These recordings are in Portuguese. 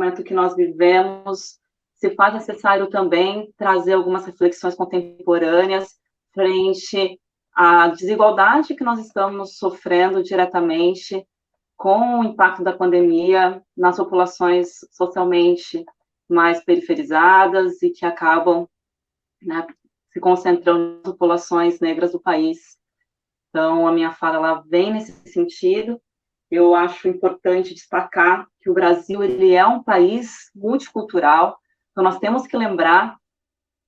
momento que nós vivemos, se faz necessário também trazer algumas reflexões contemporâneas frente à desigualdade que nós estamos sofrendo diretamente com o impacto da pandemia nas populações socialmente mais periferizadas e que acabam, né, se concentrando nas populações negras do país. Então, a minha fala ela vem nesse sentido. Eu acho importante destacar que o Brasil ele é um país multicultural, então nós temos que lembrar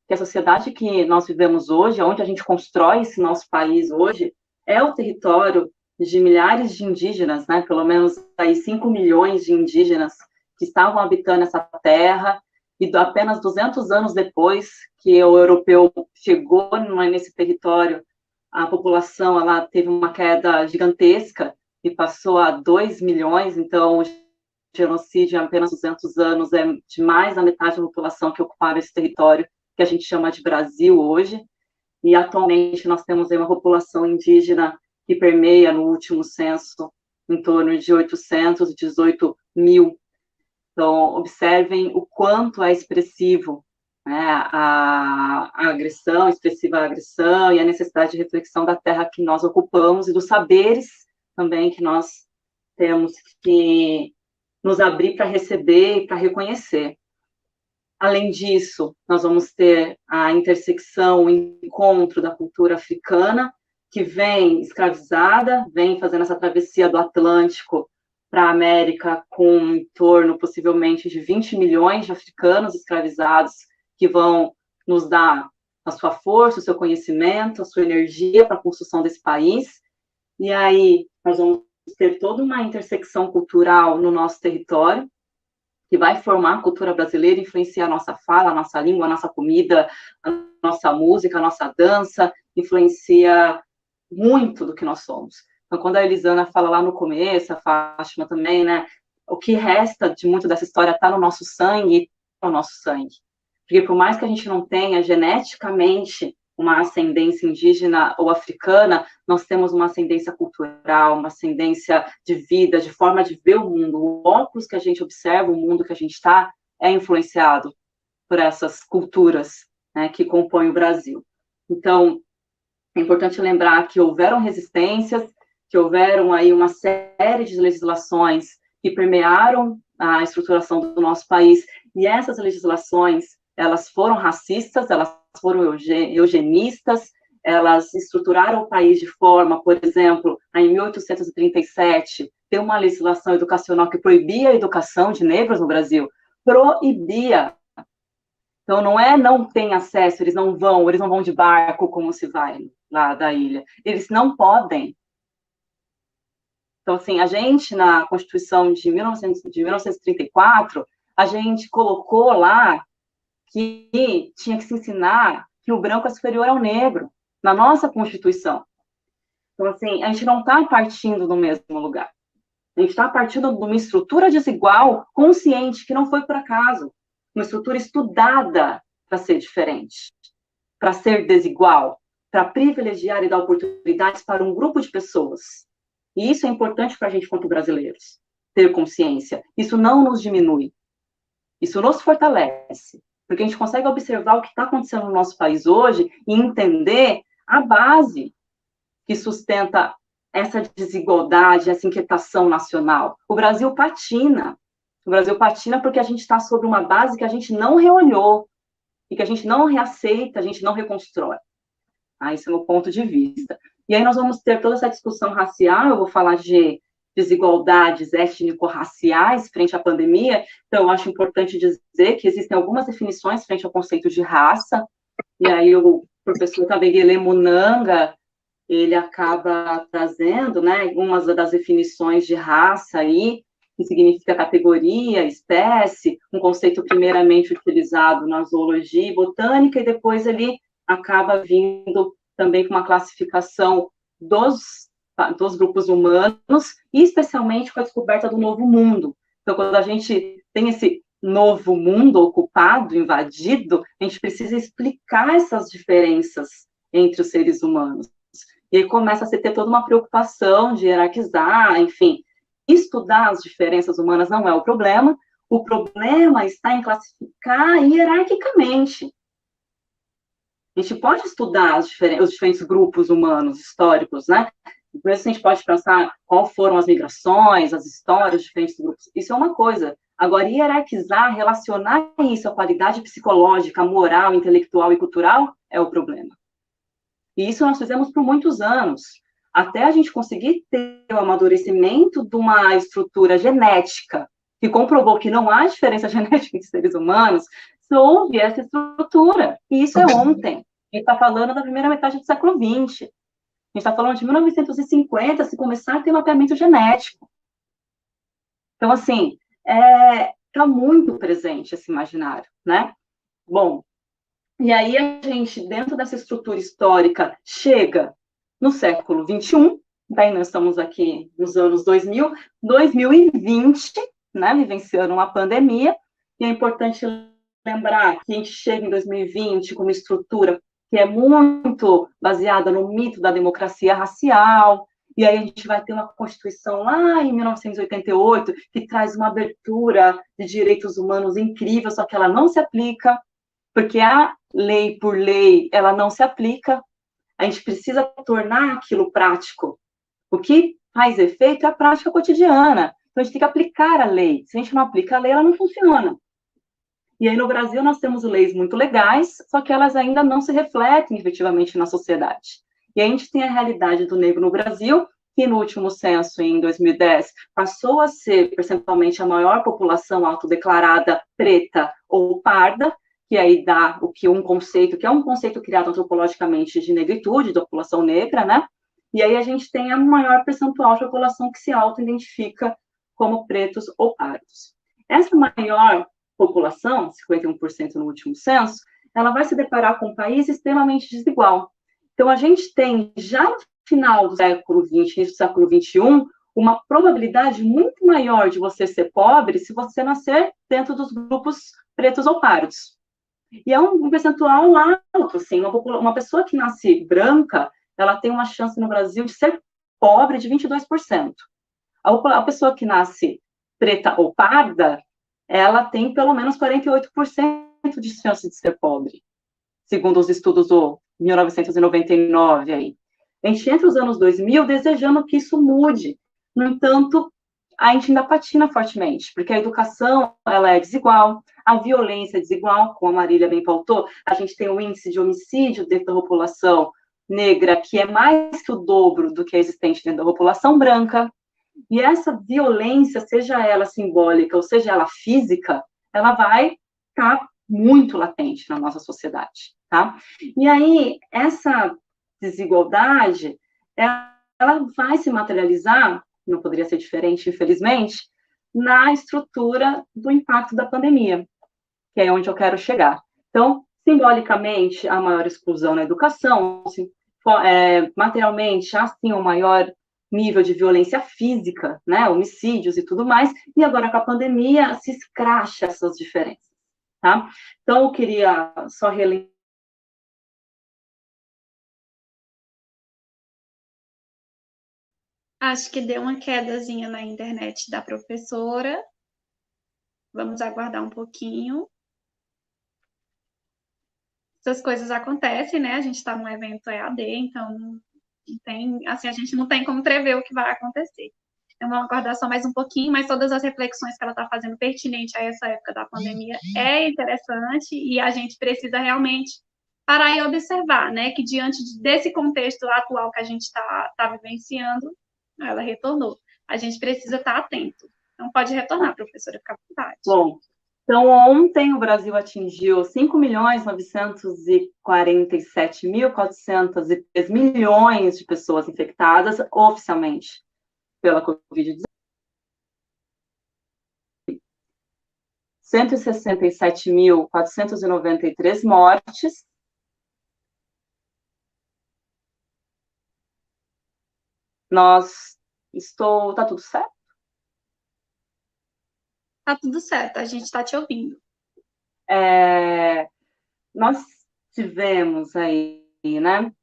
que a sociedade que nós vivemos hoje, onde a gente constrói esse nosso país hoje, é o território de milhares de indígenas, né? Pelo menos aí 5 milhões de indígenas que estavam habitando essa terra, e apenas 200 anos depois que o europeu chegou nesse território, a população ela teve uma queda gigantesca e passou a 2 milhões, então o genocídio em apenas 200 anos é de mais da metade da população que ocupava esse território, que a gente chama de Brasil hoje, e atualmente nós temos aí uma população indígena que permeia, no último censo, em torno de 818 mil. Então, observem o quanto é expressivo, né, a agressão, expressiva agressão e a necessidade de reflexão da terra que nós ocupamos e dos saberes também que nós temos que nos abrir para receber e para reconhecer. Além disso, nós vamos ter a intersecção, o encontro da cultura africana, que vem escravizada, vem fazendo essa travessia do Atlântico para a América, com em torno, possivelmente, de 20 milhões de africanos escravizados, que vão nos dar a sua força, o seu conhecimento, a sua energia para a construção desse país. E aí, nós vamos ter toda uma intersecção cultural no nosso território, que vai formar a cultura brasileira, influenciar a nossa fala, a nossa língua, a nossa comida, a nossa música, a nossa dança, influencia muito do que nós somos. Então, quando a Elisana fala lá no começo, a Fátima também, né, o que resta de muito dessa história está no nosso sangue, no nosso sangue. Porque por mais que a gente não tenha geneticamente uma ascendência indígena ou africana, nós temos uma ascendência cultural, uma ascendência de vida, de forma de ver o mundo. O óculos que a gente observa, o mundo que a gente está, é influenciado por essas culturas, né, que compõem o Brasil. Então, é importante lembrar que houveram resistências, que houveram aí uma série de legislações que permearam a estruturação do nosso país, e essas legislações, elas foram racistas, elas foram eugenistas, elas estruturaram o país de forma, por exemplo, em 1837, ter uma legislação educacional que proibia a educação de negros no Brasil, proibia. Então, não tem acesso, eles não vão de barco como se vai lá da ilha. Eles não podem. Então, assim, a gente, na Constituição de 1934, a gente colocou lá que tinha que se ensinar que o branco é superior ao negro, na nossa Constituição. Então, assim, a gente não está partindo do mesmo lugar. A gente está partindo de uma estrutura desigual, consciente, que não foi por acaso. Uma estrutura estudada para ser diferente, para ser desigual, para privilegiar e dar oportunidades para um grupo de pessoas. E isso é importante para a gente, quanto brasileiros, ter consciência. Isso não nos diminui, isso nos fortalece, porque a gente consegue observar o que está acontecendo no nosso país hoje e entender a base que sustenta essa desigualdade, essa inquietação nacional. O Brasil patina porque a gente está sobre uma base que a gente não reolhou, e que a gente não reaceita, a gente não reconstrói. Esse é o meu ponto de vista. E aí nós vamos ter toda essa discussão racial, eu vou falar de desigualdades étnico-raciais frente à pandemia, então eu acho importante dizer que existem algumas definições frente ao conceito de raça, e aí o professor Kabengele Munanga, ele acaba trazendo, né, algumas das definições de raça aí, que significa categoria, espécie, um conceito primeiramente utilizado na zoologia e botânica, e depois ele acaba vindo também com uma classificação dos grupos humanos, e especialmente com a descoberta do novo mundo. Então, quando a gente tem esse novo mundo ocupado, invadido, a gente precisa explicar essas diferenças entre os seres humanos. E aí começa a se ter toda uma preocupação de hierarquizar, enfim. Estudar as diferenças humanas não é o O problema está em classificar hierarquicamente. A gente pode estudar os diferentes grupos humanos históricos, né? Por isso a gente pode pensar qual foram as migrações, as histórias dos diferentes grupos. Isso é uma coisa. Agora, hierarquizar, relacionar isso à qualidade psicológica, moral, intelectual e cultural é o problema. E isso nós fizemos por muitos anos, até a gente conseguir ter o amadurecimento de uma estrutura genética que comprovou que não há diferença genética entre seres humanos, houve essa estrutura. E isso é ontem. A gente está falando da primeira metade do século XX. A gente está falando de 1950, se começar a ter mapeamento genético. Então, assim, está muito presente esse imaginário, né? Bom, e aí a gente, dentro dessa estrutura histórica, chega no século XXI, daí nós estamos aqui nos anos 2000, 2020, né, vivenciando uma pandemia, e é importante lembrar que a gente chega em 2020 com uma estrutura que é muito baseada no mito da democracia racial, e aí a gente vai ter uma Constituição lá em 1988, que traz uma abertura de direitos humanos incrível, só que ela não se aplica, porque a lei por lei, ela não se aplica, a gente precisa tornar aquilo prático. O que faz efeito é a prática cotidiana. Então, a gente tem que aplicar a lei. Se a gente não aplica a lei, ela não funciona. E aí, no Brasil, nós temos leis muito legais, só que elas ainda não se refletem efetivamente na sociedade. E aí, a gente tem a realidade do negro no Brasil, que no último censo, em 2010, passou a ser percentualmente a maior população autodeclarada preta ou parda, que aí dá o que um conceito, que é um conceito criado antropologicamente de negritude, da população negra, né? E aí a gente tem a maior percentual de população que se auto-identifica como pretos ou pardos. Essa maior população, 51% no último censo, ela vai se deparar com um país extremamente desigual. Então, a gente tem, já no final do século XX, início do século XXI, uma probabilidade muito maior de você ser pobre se você nascer dentro dos grupos pretos ou pardos. E é um percentual alto, assim, uma pessoa que nasce branca, ela tem uma chance no Brasil de ser pobre de 22%. A pessoa que nasce preta ou parda, ela tem pelo menos 48% de chance de ser pobre, segundo os estudos do 1999 aí. A gente entra os anos 2000 desejando que isso mude. No entanto, a gente ainda patina fortemente, porque a educação, ela é desigual, a violência é desigual, como a Marília bem pautou, a gente tem um índice de homicídio dentro da população negra, que é mais que o dobro do que é existente dentro da população branca, e essa violência, seja ela simbólica ou seja ela física, ela vai estar muito latente na nossa sociedade, tá? E aí, essa desigualdade, ela vai se materializar, não poderia ser diferente, infelizmente, na estrutura do impacto da pandemia, que é onde eu quero chegar. Então, simbolicamente, a maior exclusão na educação, materialmente, assim, o maior nível de violência física, né, homicídios e tudo mais, e agora com a pandemia se escracha essas diferenças, tá? Então, eu queria só relembrar. Acho que deu uma quedazinha na internet da professora. Vamos aguardar um pouquinho. Essas coisas acontecem, né? A gente está num evento EAD, então assim, a gente não tem como prever o que vai acontecer. Então, vamos aguardar só mais um pouquinho, mas todas as reflexões que ela está fazendo pertinente a essa época da pandemia é interessante e a gente precisa realmente parar e observar, né? Que diante desse contexto atual que a gente está vivenciando, ela retornou. A gente precisa estar atento. Então, pode retornar, professora, fica à vontade. Bom, então, ontem o Brasil atingiu 5.947.403 milhões de pessoas infectadas oficialmente pela Covid-19. 167.493 mortes. Tá tudo certo? Tá tudo certo, a gente está te ouvindo. Nós tivemos aí, né,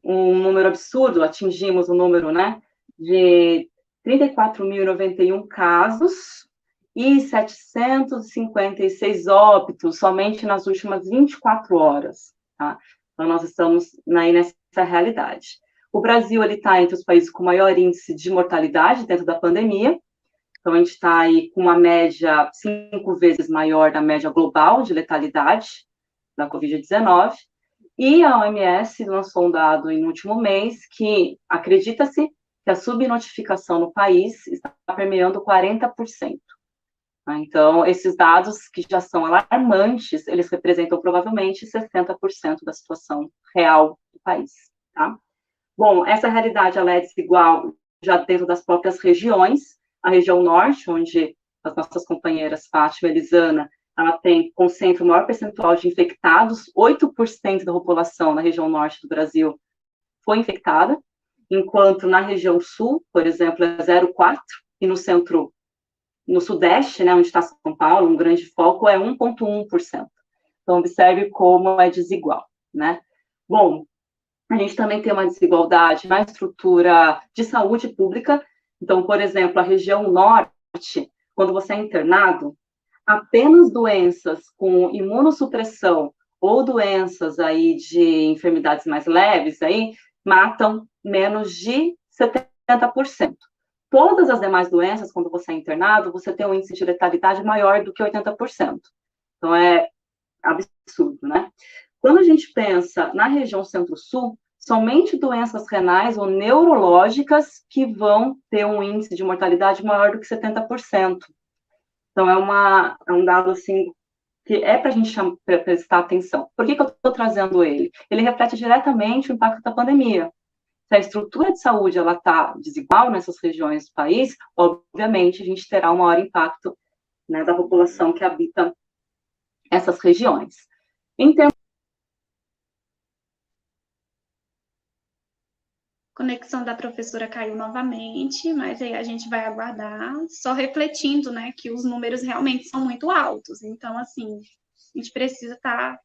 um número absurdo, atingimos um número, né, de 34.091 casos e 756 óbitos somente nas últimas 24 horas, tá? Então, nós estamos aí nessa realidade. O Brasil, ele está entre os países com maior índice de mortalidade dentro da pandemia, então a gente está aí com uma média 5 vezes maior da média global de letalidade da Covid-19, e a OMS lançou um dado no último mês que acredita-se que a subnotificação no país está permeando 40%. Então, esses dados que já são alarmantes, eles representam provavelmente 60% da situação real do país, tá? Bom, essa realidade, ela é desigual já dentro das próprias regiões. A região norte, onde as nossas companheiras Fátima e Elisana, ela concentra o maior percentual de infectados, 8% da população na região norte do Brasil foi infectada, enquanto na região sul, por exemplo, é 0,4%, e no centro, no sudeste, né, onde está São Paulo, um grande foco, é 1,1%. Então, observe como é desigual, né? Bom, a gente também tem uma desigualdade na estrutura de saúde pública. Então, por exemplo, a região norte, quando você é internado, apenas doenças com imunossupressão ou doenças aí de enfermidades mais leves aí matam menos de 70%. Todas as demais doenças, quando você é internado, você tem um índice de letalidade maior do que 80%. Então, é absurdo, né? Quando a gente pensa na região centro-sul, somente doenças renais ou neurológicas que vão ter um índice de mortalidade maior do que 70%. Então, é um dado, assim, que é para a gente prestar atenção. Por que eu estou trazendo ele? Ele reflete diretamente o impacto da pandemia. Se a estrutura de saúde ela está desigual nessas regiões do país, obviamente a gente terá um maior impacto, né, da população que habita essas regiões. Em termos... Conexão da professora caiu novamente, mas aí a gente vai aguardar, só refletindo, né, que os números realmente são muito altos. Então, assim, a gente precisa estar...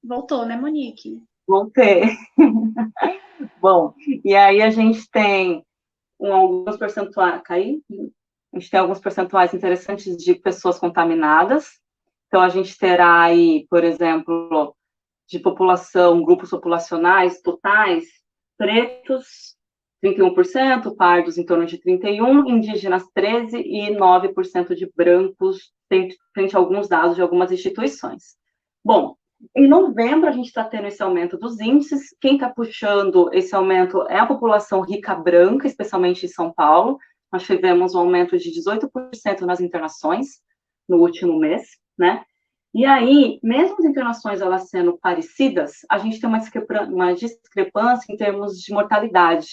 Voltou, né, Monique? Voltei. Bom, e aí a gente tem alguns percentuais, a gente tem alguns percentuais interessantes de pessoas contaminadas. Então, a gente terá aí, por exemplo, de população, grupos populacionais totais, pretos, 31%, pardos em torno de 31%, indígenas 13% e 9% de brancos, frente a alguns dados de algumas instituições. Bom, em novembro, a gente está tendo esse aumento dos índices. Quem está puxando esse aumento é a população rica branca, especialmente em São Paulo. Nós tivemos um aumento de 18% nas internações no último mês, né? E aí, mesmo as internações elas sendo parecidas, a gente tem uma discrepância em termos de mortalidade,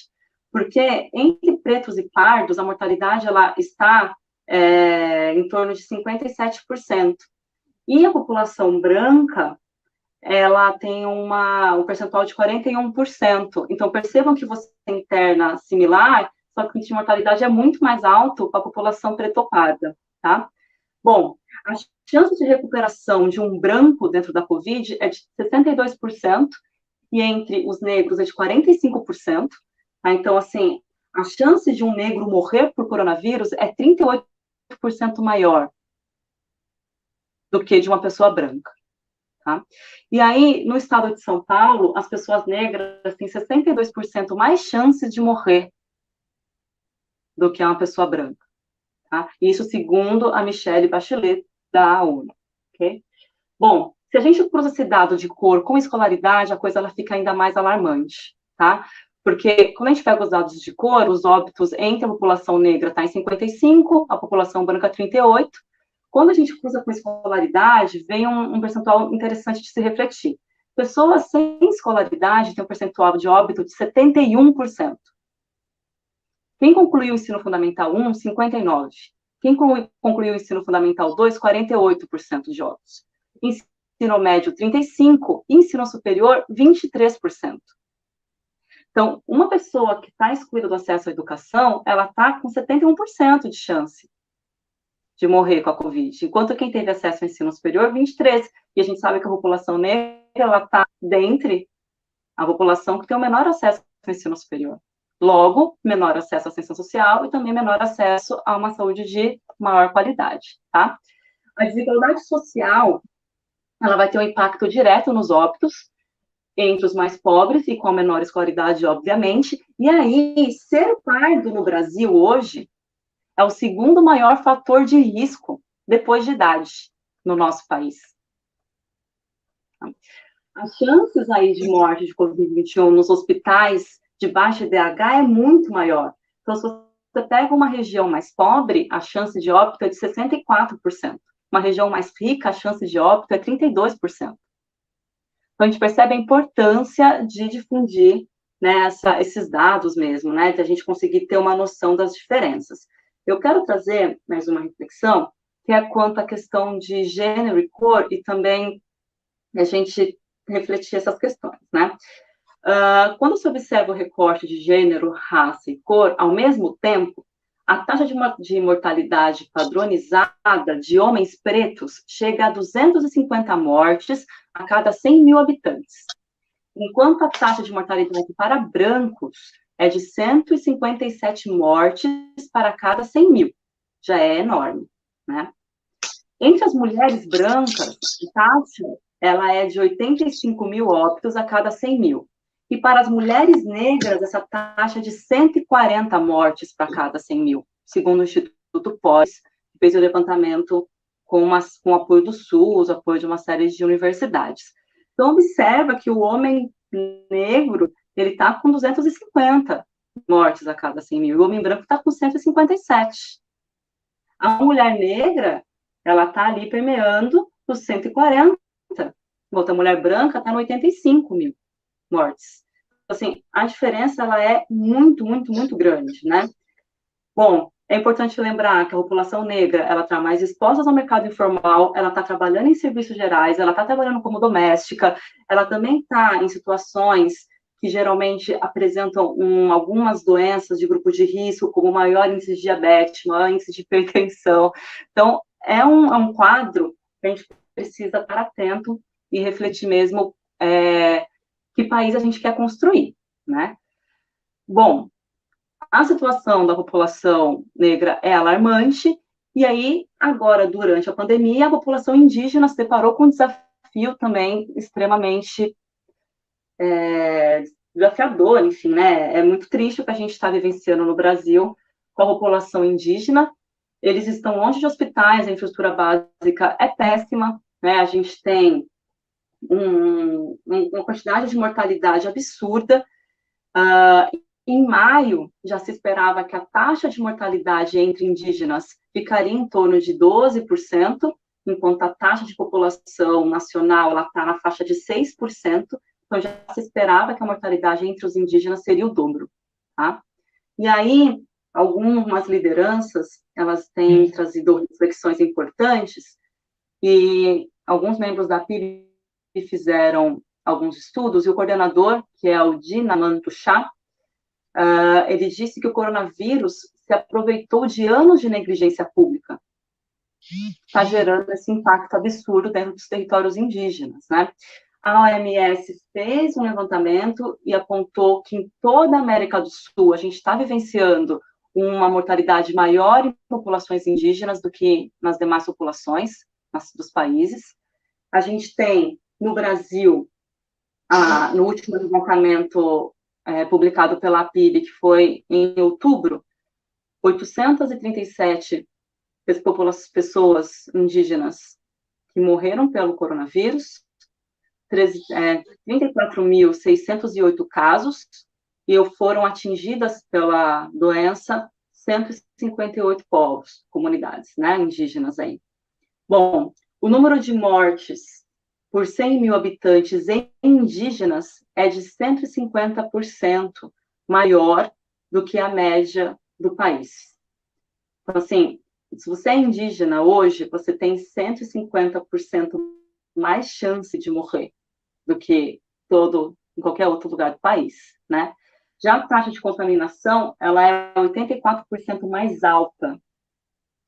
porque entre pretos e pardos, a mortalidade ela está em torno de 57%. E a população branca, ela tem um percentual de 41%. Então, percebam que você interna similar, só que o índice de mortalidade é muito mais alto para a população preto-parda, tá? Bom, a chance de recuperação de um branco dentro da COVID é de 62%, e entre os negros é de 45%. Tá? Então, assim, a chance de um negro morrer por coronavírus é 38% maior do que de uma pessoa branca. Tá? E aí, no estado de São Paulo, as pessoas negras têm 62% mais chances de morrer do que uma pessoa branca. Tá? Isso segundo a Michelle Bachelet, da ONU. Okay? Bom, se a gente cruza esse dado de cor com escolaridade, a coisa ela fica ainda mais alarmante, tá? Porque quando a gente pega os dados de cor, os óbitos entre a população negra está em 55%, a população branca 38%. Quando a gente cruza com escolaridade, vem um percentual interessante de se refletir. Pessoas sem escolaridade têm um percentual de óbito de 71%. Quem concluiu o ensino fundamental 1, 59%. Quem concluiu o ensino fundamental 2, 48% de óbitos. Ensino médio, 35%. Ensino superior, 23%. Então, uma pessoa que está excluída do acesso à educação, ela está com 71% de chance de morrer com a Covid, enquanto quem teve acesso ao ensino superior, 23%. E a gente sabe que a população negra, ela está dentre a população que tem o menor acesso ao ensino superior. Logo, menor acesso à assistência social e também menor acesso a uma saúde de maior qualidade, tá? A desigualdade social, ela vai ter um impacto direto nos óbitos, entre os mais pobres e com a menor escolaridade, obviamente. E aí, ser pardo no Brasil hoje é o segundo maior fator de risco depois de idade no nosso país. As chances aí de morte de Covid-21 nos hospitais de baixa IDH é muito maior. Então, se você pega uma região mais pobre, a chance de óbito é de 64%. Uma região mais rica, a chance de óbito é 32%. Então, a gente percebe a importância de difundir, né, esses dados mesmo, né, de a gente conseguir ter uma noção das diferenças. Eu quero trazer mais uma reflexão, que é quanto à questão de gênero e cor, e também a gente refletir essas questões, né? Quando se observa o recorte de gênero, raça e cor, ao mesmo tempo, a taxa de mortalidade padronizada de homens pretos chega a 250 mortes a cada 100 mil habitantes, enquanto a taxa de mortalidade para brancos é de 157 mortes para cada 100 mil. Já é enorme, né? Entre as mulheres brancas, a taxa ela é de 85 mil óbitos a cada 100 mil. E para as mulheres negras, essa taxa é de 140 mortes para cada 100 mil, segundo o Instituto POS, que fez o levantamento com o apoio do SUS, apoio de uma série de universidades. Então, observa que o homem negro, ele está com 250 mortes a cada 100 mil, e o homem branco está com 157. A mulher negra, ela está ali permeando os 140. Outra mulher branca está no 85 mil mortes. Assim, a diferença, ela é muito, muito, muito grande, né? Bom, é importante lembrar que a população negra, ela está mais exposta ao mercado informal, ela está trabalhando em serviços gerais, ela está trabalhando como doméstica, ela também está em situações que geralmente apresentam algumas doenças de grupo de risco, como maior índice de diabetes, maior índice de hipertensão. Então, é um quadro que a gente precisa estar atento e refletir mesmo que país a gente quer construir, né? Bom, a situação da população negra é alarmante, e aí, agora, durante a pandemia, a população indígena se deparou com um desafio também extremamente desafiador, enfim, né? É muito triste o que a gente está vivenciando no Brasil com a população indígena. Eles estão longe de hospitais, a infraestrutura básica é péssima, né? A gente tem uma quantidade de mortalidade absurda. Em maio, já se esperava que a taxa de mortalidade entre indígenas ficaria em torno de 12%, enquanto a taxa de população nacional está na faixa de 6%, então já se esperava que a mortalidade entre os indígenas seria o dobro, tá? E aí, algumas lideranças, elas têm trazido reflexões importantes, e alguns membros da PIB fizeram alguns estudos, e o coordenador, que é o Dinaman Tuxá, ele disse que o coronavírus se aproveitou de anos de negligência pública, está gerando esse impacto absurdo dentro dos territórios indígenas, né? A OMS fez um levantamento e apontou que em toda a América do Sul a gente está vivenciando uma mortalidade maior em populações indígenas do que nas demais populações dos países. A gente tem, no Brasil, no último levantamento publicado pela PIB, que foi em outubro, 837 pessoas indígenas que morreram pelo coronavírus, 34.608 casos, e foram atingidas pela doença 158 povos, comunidades, né, indígenas aí. Bom, o número de mortes por 100 mil habitantes em indígenas é de 150% maior do que a média do país. Então, assim, se você é indígena hoje, você tem 150% mais chance de morrer do que em qualquer outro lugar do país, né? Já a taxa de contaminação, ela é 84% mais alta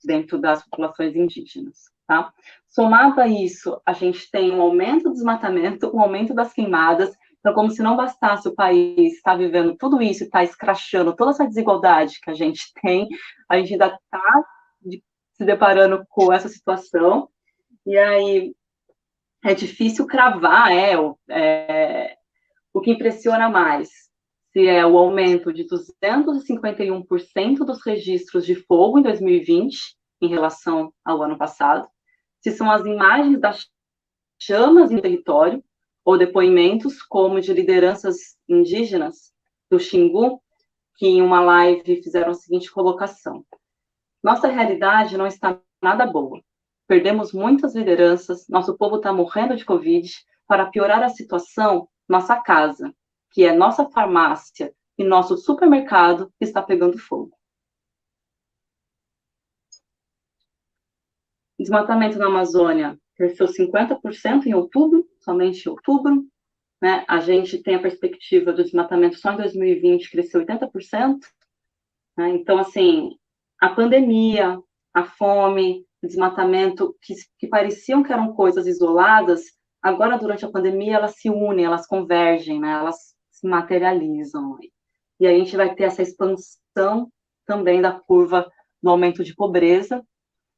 dentro das populações indígenas, tá? Somado a isso, a gente tem um aumento do desmatamento, um aumento das queimadas Então, como se não bastasse o país estar vivendo tudo isso, estar escrachando toda essa desigualdade que a gente tem, a gente ainda está se deparando com essa situação, e aí é difícil cravar o que impressiona mais, se é o aumento de 251% dos registros de fogo em 2020, em relação ao ano passado, se são as imagens das chamas no território, ou depoimentos como de lideranças indígenas do Xingu, que em uma live fizeram a seguinte colocação: nossa realidade não está nada boa. Perdemos muitas lideranças, nosso povo está morrendo de Covid. Para piorar a situação, nossa casa, que é nossa farmácia e nosso supermercado, está pegando fogo. Desmatamento na Amazônia cresceu 50% em outubro, somente em outubro. Né? A gente tem a perspectiva do desmatamento só em 2020, cresceu 80%. Né? Então, assim, a pandemia, a fome, o desmatamento, que pareciam que eram coisas isoladas, agora, durante a pandemia, elas se unem, elas convergem, né? Elas se materializam. E aí a gente vai ter essa expansão também da curva do aumento de pobreza.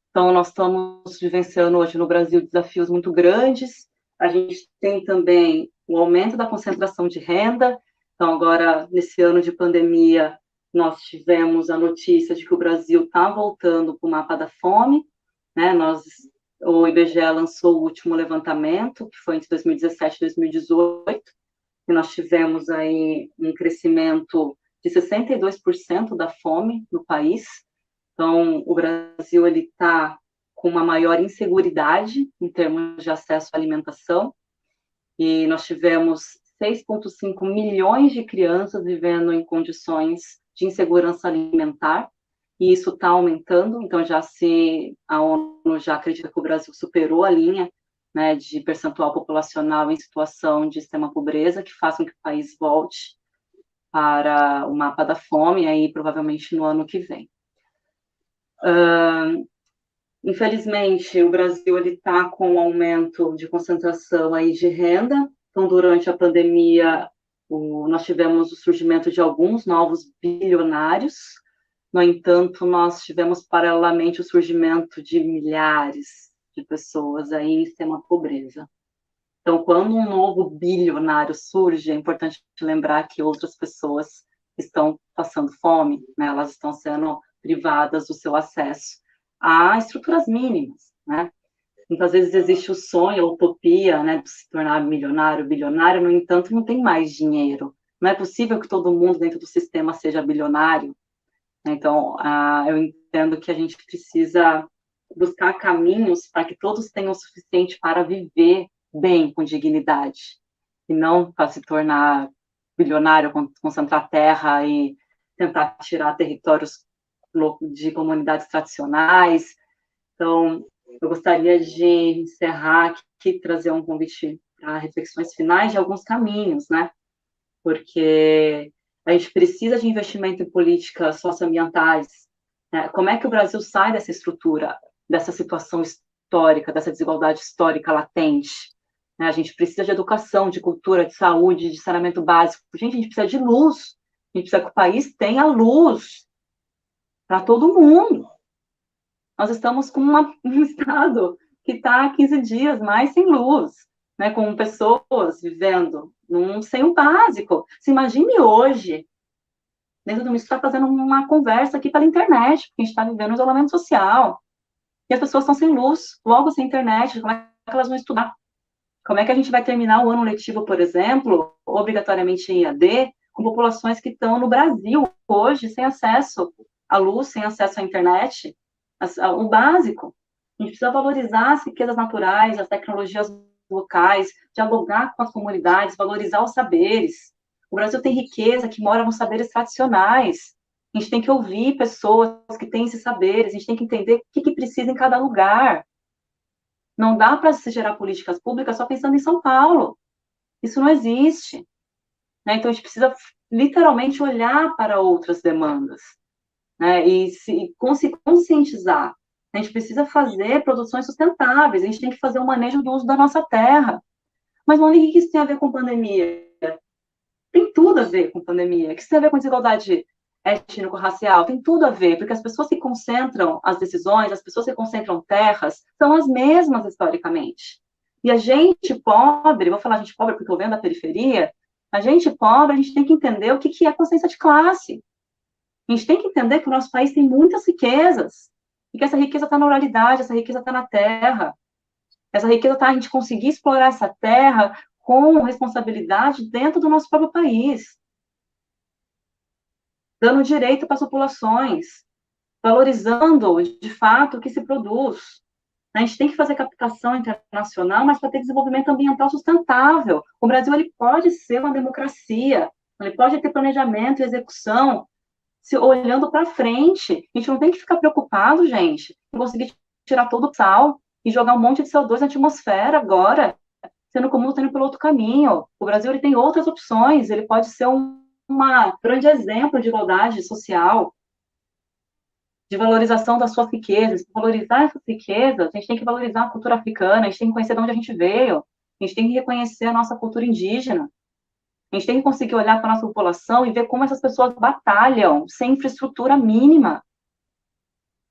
Então, nós estamos vivenciando hoje no Brasil desafios muito grandes. A gente tem também o aumento da concentração de renda. Então, agora, nesse ano de pandemia, nós tivemos a notícia de que o Brasil está voltando para o mapa da fome. Né? O IBGE lançou o último levantamento, que foi entre 2017 e 2018, e nós tivemos aí um crescimento de 62% da fome no país. Então, o Brasil está com uma maior inseguridade em termos de acesso à alimentação, e nós tivemos 6,5 milhões de crianças vivendo em condições de insegurança alimentar, e isso está aumentando. Então, a ONU já acredita que o Brasil superou a linha, né, de percentual populacional em situação de extrema pobreza, que faz com que o país volte para o mapa da fome, aí provavelmente no ano que vem. Infelizmente, o Brasil está com um aumento de concentração aí de renda. Então, durante a pandemia, nós tivemos o surgimento de alguns novos bilionários. No entanto, nós tivemos paralelamente o surgimento de milhares de pessoas aí em extrema pobreza. Então, quando um novo bilionário surge, é importante lembrar que outras pessoas estão passando fome, né? Elas estão sendo privadas do seu acesso a estruturas mínimas, né? Muitas vezes existe o sonho, a utopia, né, de se tornar milionário, bilionário, no entanto, não tem mais dinheiro. Não é possível que todo mundo dentro do sistema seja bilionário. Então, eu entendo que a gente precisa buscar caminhos para que todos tenham o suficiente para viver bem, com dignidade, e não para se tornar bilionário, concentrar terra e tentar tirar territórios de comunidades tradicionais. Então, eu gostaria de encerrar aqui, trazer um convite para reflexões finais de alguns caminhos, né? Porque a gente precisa de investimento em políticas socioambientais. Né? Como é que o Brasil sai dessa estrutura, dessa situação histórica, dessa desigualdade histórica latente? Né? A gente precisa de educação, de cultura, de saúde, de saneamento básico. Gente, a gente precisa de luz. A gente precisa que o país tenha luz para todo mundo. Nós estamos com um estado que está há 15 dias mais sem luz, né, com pessoas vivendo sem o básico. Se imagine hoje, dentro do ministro, está fazendo uma conversa aqui pela internet, porque a gente está vivendo um isolamento social, e as pessoas estão sem luz, logo sem internet, como é que elas vão estudar? Como é que a gente vai terminar o ano letivo, por exemplo, obrigatoriamente em EAD, com populações que estão no Brasil hoje sem acesso à luz, sem acesso à internet, o básico? A gente precisa valorizar as riquezas naturais, as tecnologias locais, dialogar com as comunidades, valorizar os saberes. O Brasil tem riqueza que mora nos saberes tradicionais. A gente tem que ouvir pessoas que têm esses saberes, a gente tem que entender o que precisa em cada lugar. Não dá para se gerar políticas públicas só pensando em São Paulo. Isso não existe. Né? Então, a gente precisa literalmente olhar para outras demandas, né? E se conscientizar. A gente precisa fazer produções sustentáveis, a gente tem que fazer o manejo do uso da nossa terra. Mas, Monique, o que isso tem a ver com pandemia? tem tudo a ver com pandemia. O que isso tem a ver com desigualdade étnico-racial? Tem tudo a ver, porque as pessoas que concentram as decisões, as pessoas que concentram terras, são as mesmas historicamente. E a gente pobre, vou falar gente pobre porque eu venho da periferia, a gente pobre, a gente tem que entender o que é consciência de classe. A gente tem que entender que o nosso país tem muitas riquezas, e que essa riqueza está na oralidade, essa riqueza está na terra, essa riqueza está a gente conseguir explorar essa terra com responsabilidade dentro do nosso próprio país, dando direito para as populações, valorizando, de fato, o que se produz. A gente tem que fazer captação internacional, mas para ter desenvolvimento ambiental sustentável. O Brasil ele pode ser uma democracia, ele pode ter planejamento e execução, se olhando para frente. A gente não tem que ficar preocupado, gente, em conseguir tirar todo o sal e jogar um monte de CO2 na atmosfera agora, sendo que o mundo está indo pelo outro caminho. O Brasil ele tem outras opções, ele pode ser uma grande exemplo de igualdade social, de valorização das suas riquezas. Valorizar essas riquezas, a gente tem que valorizar a cultura africana, a gente tem que conhecer de onde a gente veio, a gente tem que reconhecer a nossa cultura indígena, a gente tem que conseguir olhar para a nossa população e ver como essas pessoas batalham sem infraestrutura mínima.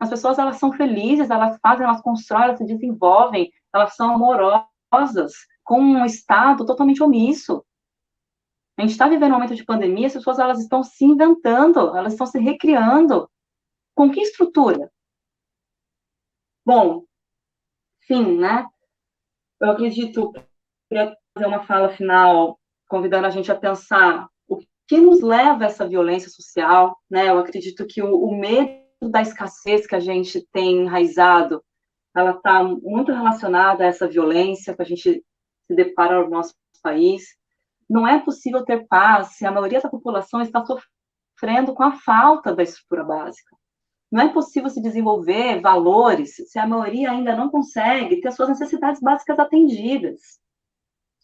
As pessoas, elas são felizes, elas fazem, elas constroem, elas se desenvolvem, elas são amorosas, com um Estado totalmente omisso. A gente está vivendo um momento de pandemia, as pessoas, elas estão se inventando, elas estão se recriando. Com que estrutura? Bom, sim, né? Eu acredito, queria fazer uma fala final, convidando a gente a pensar o que nos leva a essa violência social, né? Eu acredito que o medo da escassez que a gente tem enraizado, ela está muito relacionada a essa violência que a gente se depara no nosso país. Não é possível ter paz se a maioria da população está sofrendo com a falta da estrutura básica. Não é possível se desenvolver valores se a maioria ainda não consegue ter suas necessidades básicas atendidas.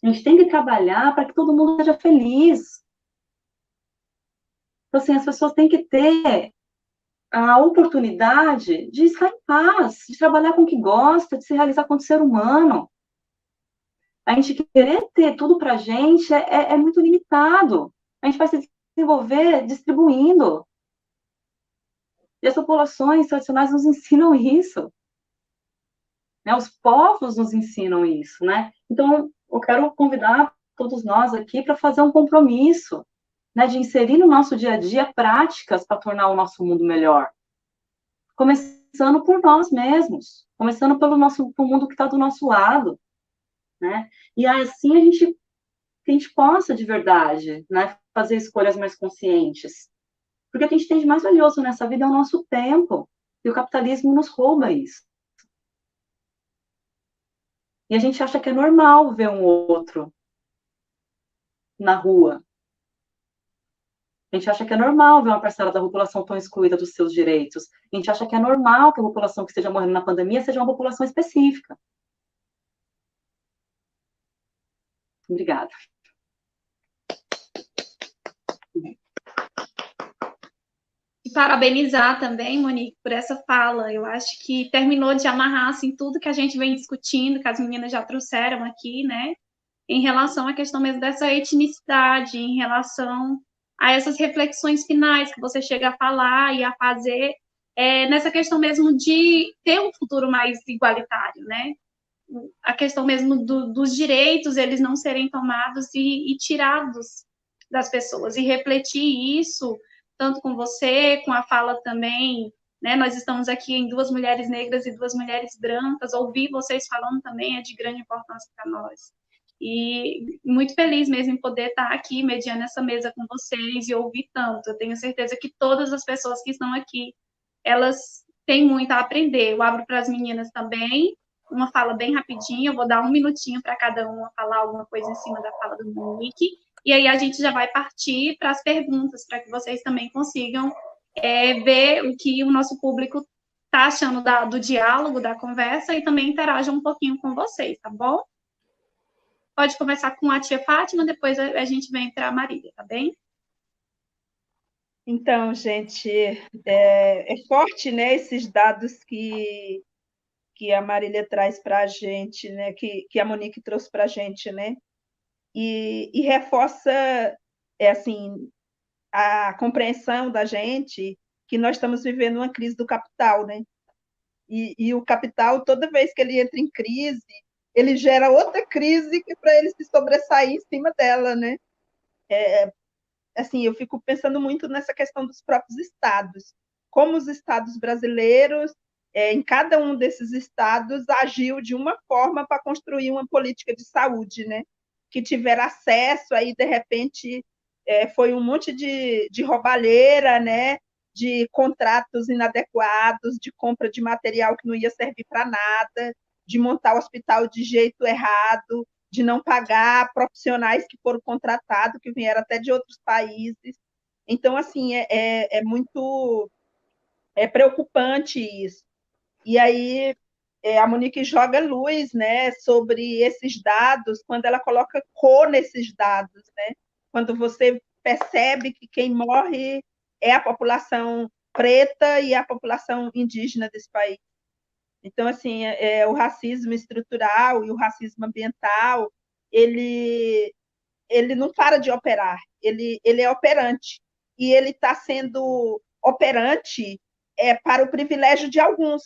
A gente tem que trabalhar para que todo mundo seja feliz. Então, assim, as pessoas têm que ter a oportunidade de estar em paz, de trabalhar com o que gosta, de se realizar como ser humano. A gente querer ter tudo para a gente é muito limitado. A gente vai se desenvolver distribuindo. E as populações tradicionais nos ensinam isso. Né? Os povos nos ensinam isso, né? Então, eu quero convidar todos nós aqui para fazer um compromisso, né, de inserir no nosso dia a dia práticas para tornar o nosso mundo melhor. Começando por nós mesmos, começando pelo mundo que está do nosso lado, né? E assim a gente possa, de verdade, né, fazer escolhas mais conscientes. Porque o que a gente tem de mais valioso nessa vida é o nosso tempo, e o capitalismo nos rouba isso. E a gente acha que é normal ver um outro na rua. A gente acha que é normal ver uma parcela da população tão excluída dos seus direitos. A gente acha que é normal que a população que esteja morrendo na pandemia seja uma população específica. Obrigada. E parabenizar também, Monique, por essa fala. Eu acho que terminou de amarrar assim, tudo que a gente vem discutindo, que as meninas já trouxeram aqui, né? Em relação à questão mesmo dessa etnicidade, em relação a essas reflexões finais que você chega a falar e a fazer, nessa questão mesmo de ter um futuro mais igualitário, né? A questão mesmo dos direitos, eles não serem tomados e tirados das pessoas, e refletir isso, tanto com você, com a fala também, né? Nós estamos aqui em duas mulheres negras e duas mulheres brancas, ouvir vocês falando também é de grande importância para nós. E muito feliz mesmo em poder estar aqui mediando essa mesa com vocês e ouvir tanto. Eu tenho certeza que todas as pessoas que estão aqui, elas têm muito a aprender. Eu abro para as meninas também, uma fala bem rapidinha, eu vou dar 1 minutinho para cada uma falar alguma coisa em cima da fala do Monique, e aí a gente já vai partir para as perguntas, para que vocês também consigam ver o que o nosso público está achando do diálogo, da conversa, e também interajam um pouquinho com vocês, tá bom? Pode começar com a tia Fátima, depois a gente vem para a Marília, tá bem? Então, gente, é forte, né, esses dados que a Marília traz para a gente, né, que a Monique trouxe para a gente, né, e reforça assim, a compreensão da gente que nós estamos vivendo uma crise do capital, né? E o capital, toda vez que ele entra em crise, ele gera outra crise que para ele se sobressair em cima dela, né? Assim, eu fico pensando muito nessa questão dos próprios estados, como os estados brasileiros, em cada um desses estados, agiu de uma forma para construir uma política de saúde, né? Que tiveram acesso, aí, de repente, foi um monte de roubalheira, né? De contratos inadequados, de compra de material que não ia servir para nada, de montar o hospital de jeito errado, de não pagar profissionais que foram contratados, que vieram até de outros países. Então, assim, é muito preocupante isso. E aí a Monique joga luz, né, sobre esses dados, quando ela coloca cor nesses dados, né? Quando você percebe que quem morre é a população preta e a população indígena desse país. Então, assim, o racismo estrutural e o racismo ambiental, ele não para de operar, ele é operante. E ele está sendo operante para o privilégio de alguns,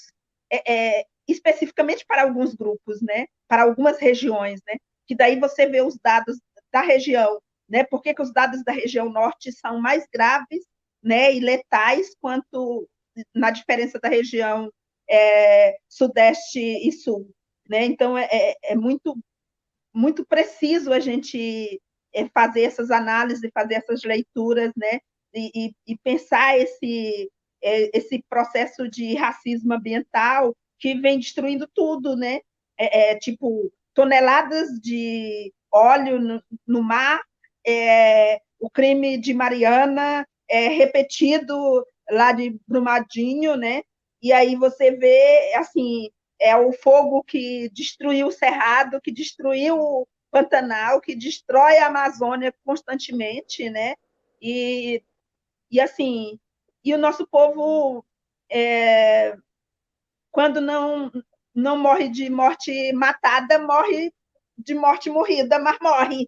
especificamente para alguns grupos, né? Para algumas regiões, né? Que daí você vê os dados da região, né? Por que os dados da região norte são mais graves, né? E letais quanto na diferença da região sudeste e sul, né? Então é muito muito preciso a gente fazer essas análises, fazer essas leituras, né? E pensar esse processo de racismo ambiental que vem destruindo tudo, né? Tipo, toneladas de óleo no mar, o crime de Mariana repetido lá de Brumadinho, né? E aí você vê, assim, o fogo que destruiu o Cerrado, que destruiu o Pantanal, que destrói a Amazônia constantemente, né? E, e assim, e o nosso povo, quando não morre de morte matada, morre de morte morrida, mas morre.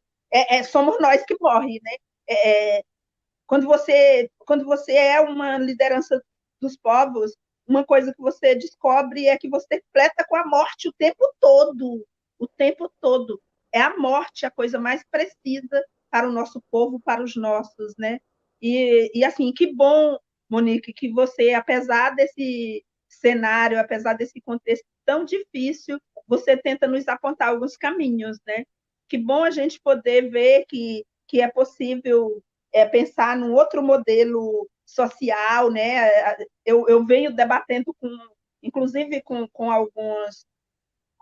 Somos nós que morre, né? Quando você é uma liderança dos povos, uma coisa que você descobre é que você fleta com a morte o tempo todo, o tempo todo. É a morte a coisa mais precisa para o nosso povo, para os nossos, né? E assim, que bom, Monique, que você, apesar desse cenário, apesar desse contexto tão difícil, você tenta nos apontar alguns caminhos, né? Que bom a gente poder ver que é possível pensar num outro modelo social, né? Eu venho debatendo inclusive com alguns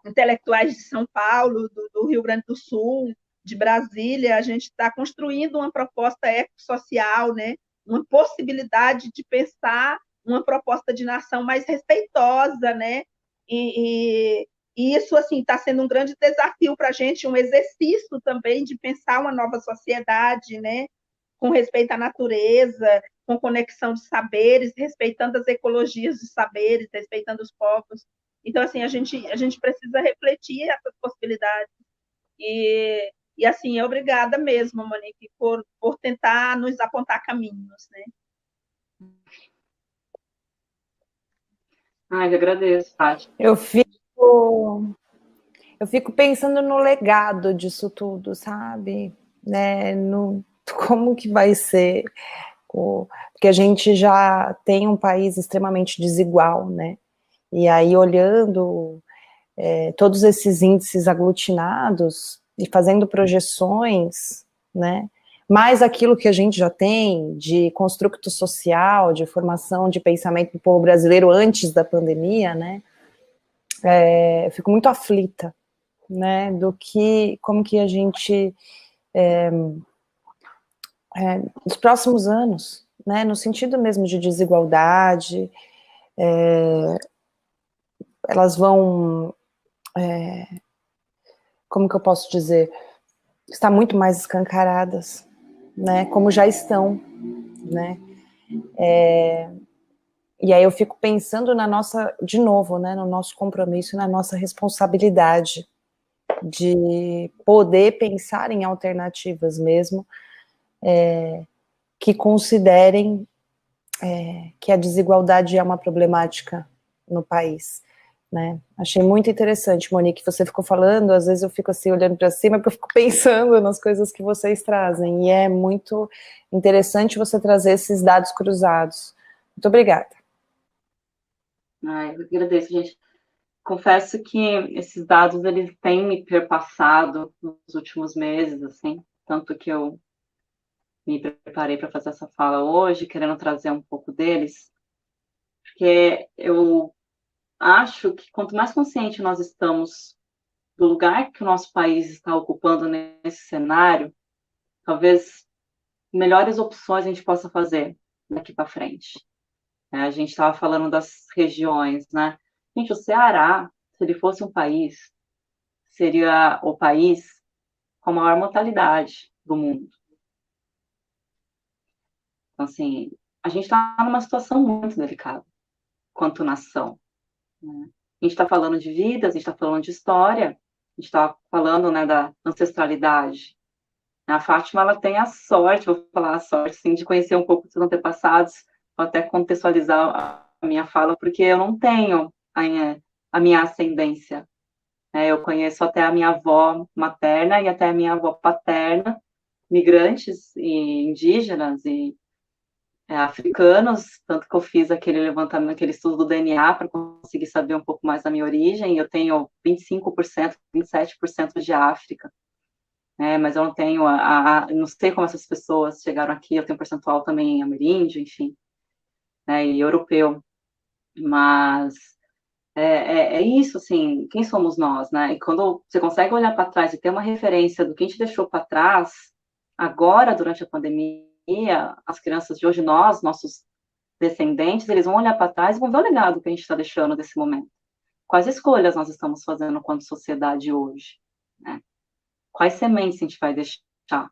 intelectuais de São Paulo, do Rio Grande do Sul, de Brasília, a gente está construindo uma proposta ecossocial, né? Uma possibilidade de pensar uma proposta de nação mais respeitosa, né? E isso assim está sendo um grande desafio para a gente, um exercício também de pensar uma nova sociedade, né? Com respeito à natureza, com conexão de saberes, respeitando as ecologias de saberes, respeitando os povos. Então, assim, a gente precisa refletir essas possibilidades. E assim, obrigada mesmo, Monique, por tentar nos apontar caminhos, né? Ai, eu agradeço, Tati. Eu fico pensando no legado disso tudo, sabe? Né? Como que vai ser? Porque a gente já tem um país extremamente desigual, né? E aí, olhando todos esses índices aglutinados e fazendo projeções, né? Mais aquilo que a gente já tem de construto social, de formação de pensamento do povo brasileiro antes da pandemia, né? Eu fico muito aflita, né? Como que a gente nos próximos anos, né? No sentido mesmo de desigualdade, elas vão, como que eu posso dizer, estar muito mais escancaradas, né? Como já estão, né? E aí eu fico pensando de novo, né? No nosso compromisso, na nossa responsabilidade de poder pensar em alternativas mesmo, que considerem que a desigualdade é uma problemática no país, né? Achei muito interessante, Monique, você ficou falando, às vezes eu fico assim olhando para cima, porque eu fico pensando nas coisas que vocês trazem, e é muito interessante você trazer esses dados cruzados. Muito obrigada. Eu agradeço, gente. Confesso que esses dados, eles têm me perpassado nos últimos meses, assim, tanto que eu me preparei para fazer essa fala hoje, querendo trazer um pouco deles, porque eu acho que quanto mais consciente nós estamos do lugar que o nosso país está ocupando nesse cenário, talvez melhores opções a gente possa fazer daqui para frente. A gente estava falando das regiões, né? Gente, o Ceará, se ele fosse um país, seria o país com a maior mortalidade do mundo. Então, assim, a gente está numa situação muito delicada quanto nação, né? A gente está falando de vidas, a gente está falando de história, a gente está falando, né, da ancestralidade. A Fátima, ela tem a sorte, vou falar a sorte, sim, de conhecer um pouco dos antepassados, vou até contextualizar a minha fala, porque eu não tenho a minha ascendência. Eu conheço até a minha avó materna e até a minha avó paterna, migrantes e indígenas e africanos, tanto que eu fiz aquele levantamento, aquele estudo do DNA para conseguir saber um pouco mais da minha origem. Eu tenho 25%, 27% de África, mas eu não tenho, não sei como essas pessoas chegaram aqui, eu tenho um percentual também ameríndio, enfim, e europeu, mas é isso, assim, quem somos nós, né? E quando você consegue olhar para trás e ter uma referência do que a gente deixou para trás, agora, durante a pandemia, as crianças de hoje, nossos descendentes, eles vão olhar para trás e vão ver o legado que a gente está deixando desse momento. Quais escolhas nós estamos fazendo quanto sociedade hoje, né? Quais sementes a gente vai deixar?